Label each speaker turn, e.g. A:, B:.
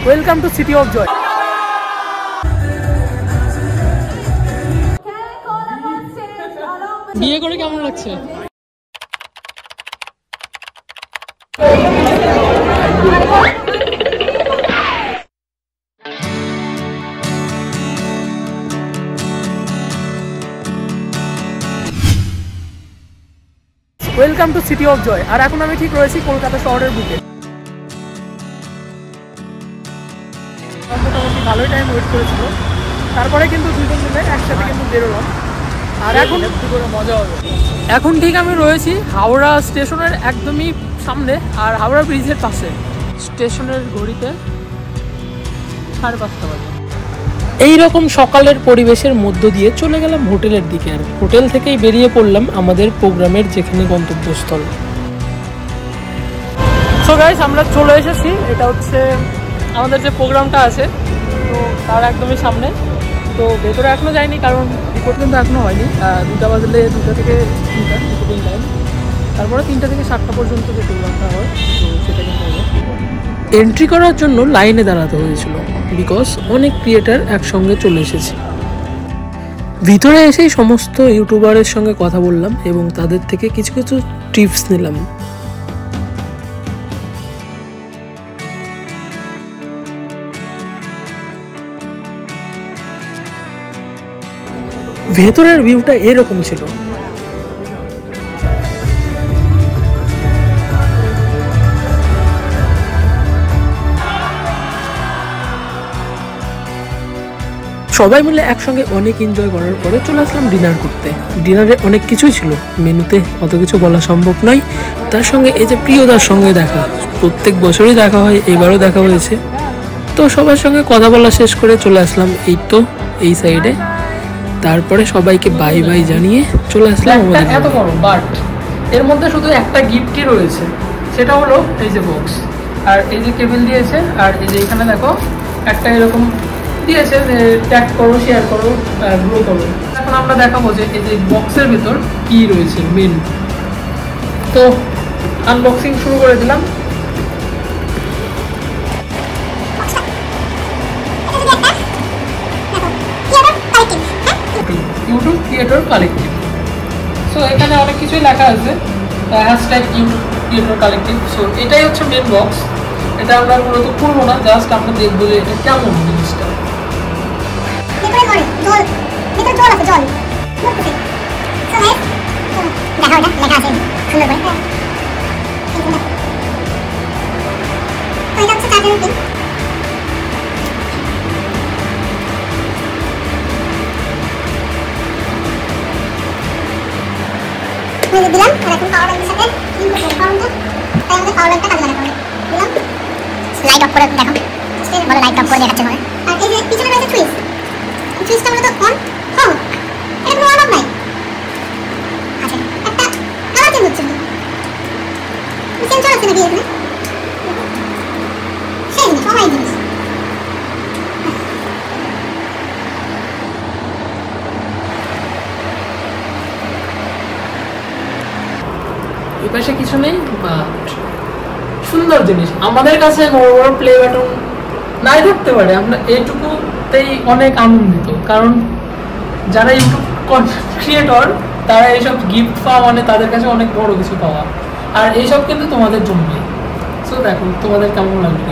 A: Welcome to city of joy. বিয়ে করে কেমন লাগছে? Welcome to city of joy. আর এখন আমি ঠিক রয়েছি কলকাতা শহরের বুকে। মোটামুটি ভালোই টাইম ওয়েট করেছিল, তারপরে কিন্তু দুজন মিলে একসাথে কিন্তু বেরোলাম। আর এখন করে মজা হবে। এখন ঠিক আমি রয়েছি হাওড়া স্টেশনের একদমই সামনে, আর হাওড়া ব্রিজের পাশে। স্টেশনের ঘড়িতে 5:30 বাজে। এইরকম সকালের পরিবেশের মধ্য দিয়ে চলে গেলাম হোটেলের দিকে, আর হোটেল থেকেই বেরিয়ে পড়লাম আমাদের প্রোগ্রামের যেখানে গন্তব্যস্থল। সো গাইস, আমরা চলে এসেছি। এটা হচ্ছে আমাদের যে প্রোগ্রামটা আছে, তো তার একদমই সামনে। তো ভেতরে এখনো যাইনি, কারণ রিপোর্ট কিন্তু এখনো হয়নি। 2টা বাজলে 2টা থেকে 3টা রিপোর্টিং টাইম, তারপরে 3টা থেকে 7টা পর্যন্ত যে প্রোগ্রামটা হয়, তো সেটা কিন্তু হবে। এন্ট্রি করার জন্য লাইনে দাঁড়াতে হয়েছিল, বিকজ অনেক ক্রিয়েটার একসঙ্গে চলে এসেছে। ভিতরে এসেই সমস্ত ইউটিউবারের সঙ্গে কথা বললাম এবং তাদের থেকে কিছু কিছু টিপস নিলাম। ভেতরের ভিউটা এরকম ছিল। সবাই মিলে একসঙ্গে অনেক এনজয় করার পরে চলে আসলাম ডিনার করতে। ডিনারে অনেক কিছুই ছিল, মেনুতে অত কিছু বলা সম্ভব নয়। তার সঙ্গে এই যে প্রিয়দার সঙ্গে দেখা, প্রত্যেক বছরই দেখা হয়, এবারও দেখা হয়েছে। তো সবার সঙ্গে কথা বলা শেষ করে চলে আসলাম এই সাইডে। তারপরে সবাইকে বাই বাই জানিয়ে চলে আসলাম। এত বড়, বাট এর মধ্যে শুধু একটা গিফটই রয়েছে, সেটা হলো এই যে বক্স, আর এই যে কেবল দিয়েছে, আর এই যে এখানে দেখো একটা এরকম দিয়েছে যে ট্যাগ করো, শেয়ার করো, গ্রো করো। এখন আমরা দেখাবো যে এই যে বক্সের ভেতর কি রয়েছে মেন। তো আনবক্সিং শুরু করে দিলাম। YouTube creator collective. সো এখানে অনেক কিছুই লেখা আছে, hashtag YouTube creator collective. So এটাই হচ্ছে মেন বক্স। এটা আমরা মূলত খুলবো না, জাস্ট আমরা দেখবো যে এটা কেমন জিনিসটা। দিলাম আর এখন পাওয়ার ব্যাংকের সাথে লিংক করতে হবে, কারণ তাই আমাদের পাওয়ার ব্যাংকটা কাজে লাগাতে হবে। দিলাম, লাইট অফ করে দেখো, বলে লাইট অফ করে দেখাচ্ছে মনে। আর এই যে পিছনে রয়েছে সুইচ, সুইচটা মূলত অন অফ, এটা কোনো অন অফ নাই। আচ্ছা, একটা কালার চেঞ্জ হচ্ছে, সেন্সর আছে নাকি এখানে? সেই জিনিস, সবাই জিনিস। এই পাশে কিছু নেই, বাট সুন্দর জিনিস। আমাদের কাছে বড় বড় প্লে বাটন নাই থাকতে পারে, আমরা এইটুকুতেই অনেক আনন্দিত, কারণ যারা ইউটিউব ক্রিয়েটর তারা এইসব গিফট পাওয়া মানে তাদের কাছে অনেক বড় কিছু পাওয়া। আর এইসব কিন্তু তোমাদের জন্যই। সো দেখো তোমাদের কেমন লাগবে।